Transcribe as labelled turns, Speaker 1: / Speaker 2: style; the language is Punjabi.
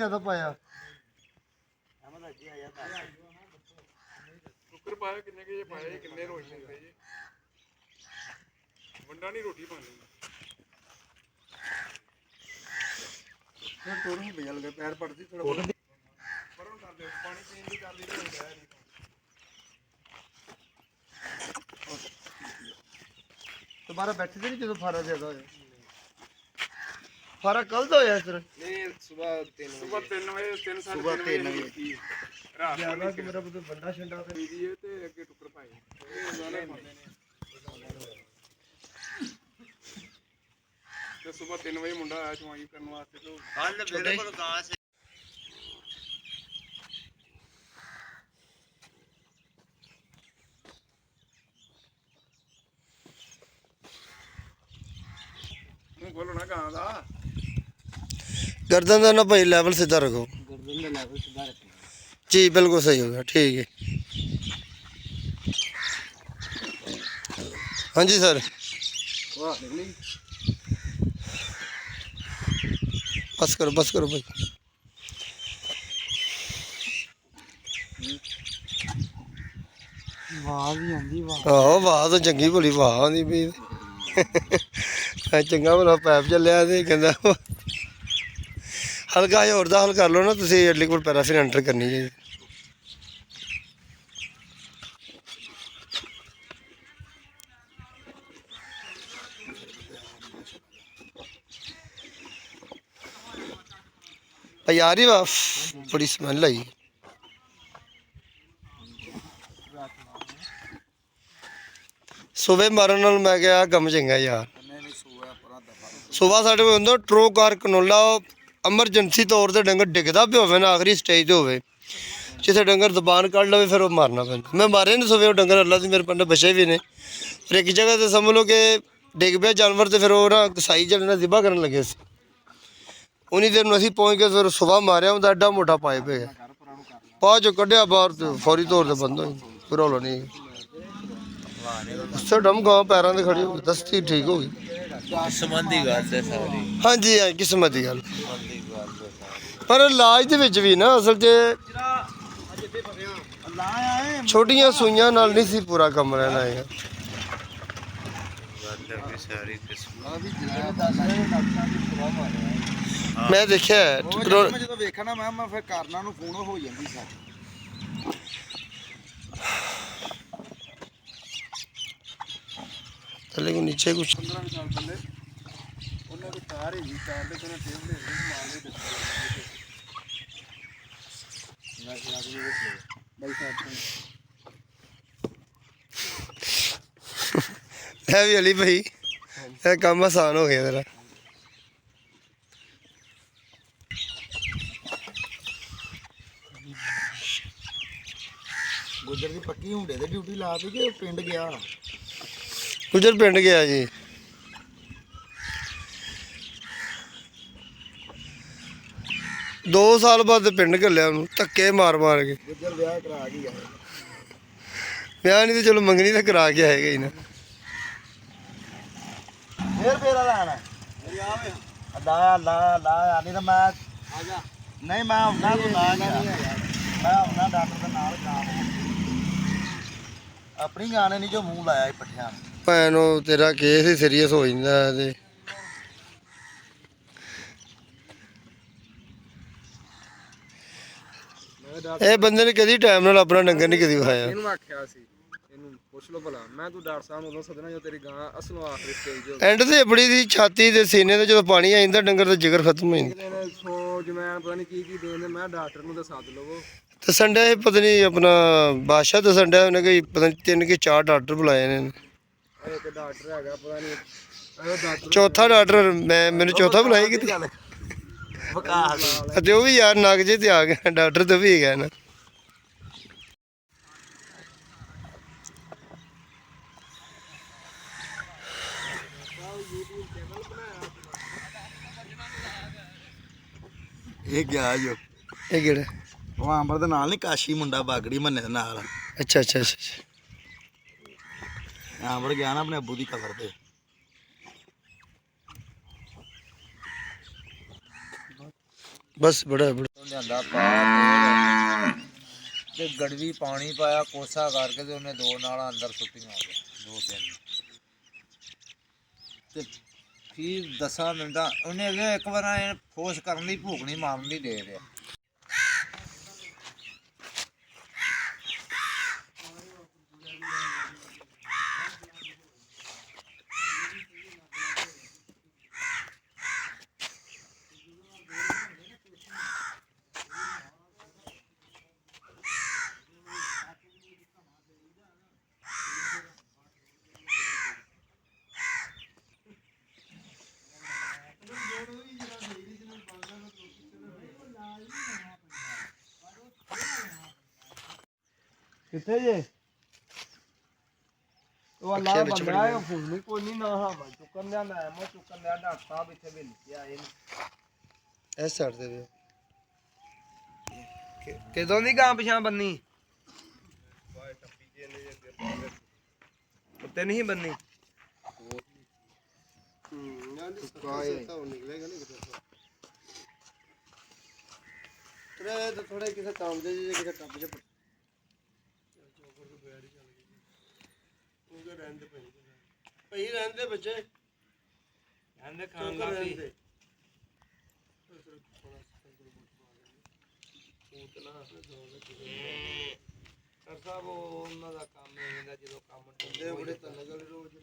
Speaker 1: ਜ਼ਿਆਦਾ ਪਾਇਆ
Speaker 2: ਕੁੱਕਰ ਪਾਇਆ ਕਿੰਨੇ ਕੇ ਪਾਏ ਕਿੰਨੇ ਰੋਜ਼ ਲੈਂਦੇ ਜੀ ਮੁੰਡਾ ਨਹੀਂ ਰੋਟੀ ਪਾਣੀ
Speaker 1: ਟੋਰੂ ਨੂੰ ਭਈਆ ਲਗੇ ਪੈਰ ਪੜਦੀ ਥੋੜਾ
Speaker 2: ਪਰੋਂ ਕਰ ਦੇ ਪਾਣੀ ਪੀਣ ਦੀ ਕਰ ਲਈ ਤੇ ਹੁੰਦਾ ਨਹੀਂ
Speaker 1: ਦੁਬਾਰਾ ਬੈਠੇ ਨਹੀਂ ਜਦੋਂ ਫਾਰਾ ਜ਼ਿਆਦਾ ਹੋਇਆ ਫਾਰਾ ਕੱਲ ਦਾ ਹੋਇਆ ਸਰ
Speaker 2: ਨਹੀਂ ਸਵੇਰ 3 ਵਜੇ 3
Speaker 1: ਸੁਬਹ 3 ਵਜੇ
Speaker 2: ਰਾਤ
Speaker 1: ਜਿਆਦਾ ਕਿ ਮੇਰਾ ਬੁੱਧ ਬੰਦਾ ਛੰਡਾ ਤੇ
Speaker 2: ਬੀਜੀ ਹੈ ਤੇ ਅੱਗੇ ਟੁੱਕਰ ਪਾਏ ਇਹ ਦੋਨੇ ਪਾਉਂਦੇ ਨੇ ਤੇ ਸਵੇਰ 3 ਵਜੇ ਮੁੰਡਾ ਆਇਆ ਚਵਾਈ ਕਰਨ ਵਾਸਤੇ ਤੇ
Speaker 1: ਕੱਲ ਮੇਰੇ ਕੋਲ ਗਾਂ ਸੀ
Speaker 2: ਮੂੰਹ ਖੋਲੋ ਨਾ ਗਾਂ ਦਾ
Speaker 1: गर्दन ना भाई लेवल सीधा रखो
Speaker 3: गर्दन का लेवल सीधा रखना
Speaker 1: जी बिल्कुल सही हो गया ठीक है हाँ जी सर बस करो भाई
Speaker 3: वाह भी आंदी वाह
Speaker 1: आहो वाह तो चंगी भली वाह आंदी भी चंगा भला पैप चलिया ते कहंदा हल्का जिहा होर दा हल कर लो ना तुसीं लिक्विड पैराफिन एंटर करनी है भाई आ रही वाह बड़ी स्मैल आई सुबह मारन नाल मैं क्या कम चंगा यार सुबह साढ़े कोल हुंदा ट्रो कार कनोला एमरजेंसी तौर पर डंगर डिगदा भी होवे ना आखिरी स्टेज ते होवे जिथे डंगर जबान कढ़ लवे फिर वो मारना पैंदा मैं मारे नहीं सुबह डंगर अल्लाह दी मेरे पिंड बचे भी ने फिर एक जगह ते समझ लो कि डिग पिया जानवर तो फिर वो ना कसाई जने ना जिबा करन लगे सी उन्हीं देर असीं पहुँच के फिर सुबह मारिया उनका एडा मोटा पाइप है पा चो कढ़िया बाहर तो फौरी तौर पर बंद हो फिर रौला नहीं उससे डम गाँव पैरों से खड़ी हो गई दस्ती ठीक हो गई
Speaker 3: किस्मत दी गल है सारी
Speaker 1: हाँ जी हाँ किस्मत की गल पर इलाज दे विच भी ना असल च छोटियां सुइयां नाल नहीं सी पूरा कम रहना है मैं देखिया
Speaker 3: ਜਦੋਂ ਵੇਖਣਾ ਮੈਂ ਫਿਰ ਕਰਨਾ ਨੂੰ ਫੋਨ ਹੋ ਜਾਂਦੀ ਸਾ
Speaker 1: थले को नीचे कुछ
Speaker 2: 15 ਸਾਲ ਪਹਿਲੇ ਉਹਨਾਂ ਦੇ ਕਾਰ ਹੀ ਕਾਰ ਦੇ ਕੋਲ ਟੇਬਲ ਦੇ ਮਾਰਦੇ
Speaker 3: ਬਾਈ ਸਾਹਿਬ
Speaker 1: है भी अली भाई ये काम आसान हो गया तेरा
Speaker 3: ਗੁੱਜਰ ਦੀ ਪੱਕੀ ਹੁੰਡੇ ਤੇ ਡਿਊਟੀ ਲਾ ਕੇ ਕਿ ਪਿੰਡ ਗਿਆ
Speaker 1: गुजर पिंड गया जी 2 साल बाद पिंड घल्लिया ਉਹਨੂੰ ਧੱਕੇ ਮਾਰ ਕੇ
Speaker 3: ਗੁੱਜਰ ਵਿਆਹ ਕਰਾ ਗਿਆ
Speaker 1: ਵਿਆਹ ਨਹੀਂ ਤੇ ਚਲੋ ਮੰਗਣੀ ਤਾਂ ਕਰਾ ਕੇ ਆਏਗਾ ਹੀ ਨਾ
Speaker 3: ਫੇਰ ਫੇਰਾ ਲੈਣਾ ਲਾ ਨਹੀਂ ਤਾਂ ਮੈਂ ਆ ਜਾ ਨਹੀਂ ਮੈਂ ਉਹਨਾਂ ਨੂੰ ਨਾ ਮੈਂ ਉਹਨਾਂ ਡਾਕਟਰ ਦੇ ਨਾਲ ਕੰਮ ਆਪਣੀ ਗਾਣੇ ਨਹੀਂ ਜੋ ਮੂੰਹ ਲਾਇਆ ਪੱਠਿਆਂ
Speaker 1: ਭੈਣ ਉਹ ਤੇਰਾ ਕੇਸ ਹੀ ਸੀਰੀਅਸ ਹੋ ਜਾਂਦਾ ਤੇ ਇਹ ਬੰਦੇ ਨੇ ਕਦੀ ਟਾਈਮ ਨਾਲ ਆਪਣਾ ਡੰਗਰ ਨਹੀਂ ਕਦੀ ਵਿਖਾਇਆ
Speaker 2: ਇਹਨੂੰ ਆਖਿਆ ਸੀ ਇਹਨੂੰ ਪੁੱਛ ਲਓ ਭਲਾ ਮੈਂ ਤੂੰ ਡਾਕਟਰ ਸਾਹਿਬ ਨੂੰ ਉਦੋਂ ਸੱਦਣਾ ਜਦੋਂ ਤੇਰੀ ਗਾਂ ਅਸਲੋਂ ਆਖਰੀ ਸਟੇਜ ਹੋ
Speaker 1: ਐਂਡ ਤੇ ਬੜੀ ਦੀ ਛਾਤੀ ਤੇ ਸੀਨੇ ਤੇ ਜਦੋਂ ਪਾਣੀ ਆ ਜਾਂਦਾ ਡੰਗਰ ਦਾ ਜਿਗਰ ਖਤਮ ਹੋ ਜਾਂਦਾ
Speaker 2: ਇਹਨੇ ਸੋ ਜਮੈਨ ਪਤਾ ਨਹੀਂ ਕੀ ਦੇਂਦੇ ਮੈਂ ਡਾਕਟਰ ਨੂੰ ਤਾਂ ਸੱਦ ਲਵੋ
Speaker 1: ਤੇ ਸੰਡੇ ਪਤਾ ਨਹੀਂ ਆਪਣਾ ਬਾਦਸ਼ਾਹ ਤੇ ਸੰਡੇ ਉਹਨੇ ਕੋਈ ਪਤਾ ਨਹੀਂ 3 ਕਿ 4 ਡਾਕਟਰ ਬੁਲਾਏ ਨੇ
Speaker 2: ਇੱਕ ਡਾਕਟਰ ਹੈਗਾ ਪਤਾ ਨਹੀਂ ਉਹ ਡਾਕਟਰ
Speaker 1: ਚੌਥਾ ਡਾਕਟਰ ਮੈਨੂੰ ਚੌਥਾ ਬੁਲਾਇਆ ਕਿਤੇ ਤੇ ਉਹ ਵੀ ਯਾਰ ਨਗ ਜੇ ਤੇ ਆ ਗਿਆ ਡਾਕਟਰ ਤੇ ਵੀ ਗਿਆ ਨਾ
Speaker 3: ਇਹ ਗਿਆ ਜੋ
Speaker 1: ਇਹ ਕਿਹੜਾ
Speaker 3: ਉਹ ਆਂਬਰ ਦੇ ਨਾਲ ਨਹੀਂ ਕਾਸ਼ੀ ਮੁੰਡਾ ਬਾਗੜੀ ਮੰਨੇ ਦੇ ਨਾਲ
Speaker 1: ਅੱਛਾ ਅੱਛਾ ਅੱਛਾ
Speaker 3: ਆਂਬਰ ਗਿਆ ਨਾ ਆਪਣੇ ਅੱਬੂ ਦੀ ਕਬਰ ਤੇ
Speaker 1: बस बड़ा बड़ा
Speaker 4: ਲਿਆਂਦਾ ਪਾਇਆ ਤੇ ਗੜਵੀ ਪਾਣੀ ਪਾਇਆ ਕੋਸਾ ਕਰਕੇ ਤੇ ਉਹਨੇ 2 ਨਾਲਾਂ ਅੰਦਰ ਸੁੱਟੀਆਂ ਆ ਗਏ 2-3 ਤੇ ਫਿਰ 10 ਮਿੰਟਾਂ ਉਹਨੇ ਅਗੇ ਇੱਕ ਵਾਰ ਐ ਫੋਰਸ ਕਰਨ ਦੀ ਭੂਖ ਨਹੀਂ ਮਾਰਨ ਦੀ ਦੇ ਰਿਹਾ
Speaker 2: ਕਿੱਥੇ ਜੇ ਉਹ ਅੱਲਾ
Speaker 1: ਅੱਖਾਂ ਵਿੱਚ
Speaker 2: ਬੰਦਾ ਹੈ ਫੋਨ ਨਹੀਂ ਕੋਈ ਨਹੀਂ ਨਾ ਹਾਂ ਮੈਂ ਚੁੱਕਣ ਦਿਆ ਮੈਂ ਮੋ ਚੁੱਕਣ ਦਿਆ ਡਾਕਟਰ ਸਾਹਿਬ ਇੱਥੇ ਵੀ ਲਿਖਿਆ ਆਏ ਨੇ
Speaker 1: ਇਸ ਸਾਈਡ ਤੇ ਵੀ
Speaker 2: ਕਿਦੋਂ ਦੀ ਗਾਂ ਪਿਛਾਂ ਬੰਨੀ ਉੱਤੇ ਨਹੀਂ ਬੰਨੀ
Speaker 1: ਥੋੜੇ ਕਿਸੇ ਕੰਮ ਦੇ ਜੇ ਕਿਸੇ ਟੱਪ ਚ ਪਈ ਰਹਿੰਦੇ ਬੱਚੇ
Speaker 2: ਕਹਿੰਦੇ ਖਾਣ ਲੱਗ ਪਈ ਸਰ ਸਾਹਿਬ ਉਹਨਾਂ ਦਾ ਕੰਮ ਐਵੇਂ ਦਾ ਜਦੋਂ ਕੰਮ
Speaker 1: ਬੜੇ ਤਨਗਲ ਰੋਜ਼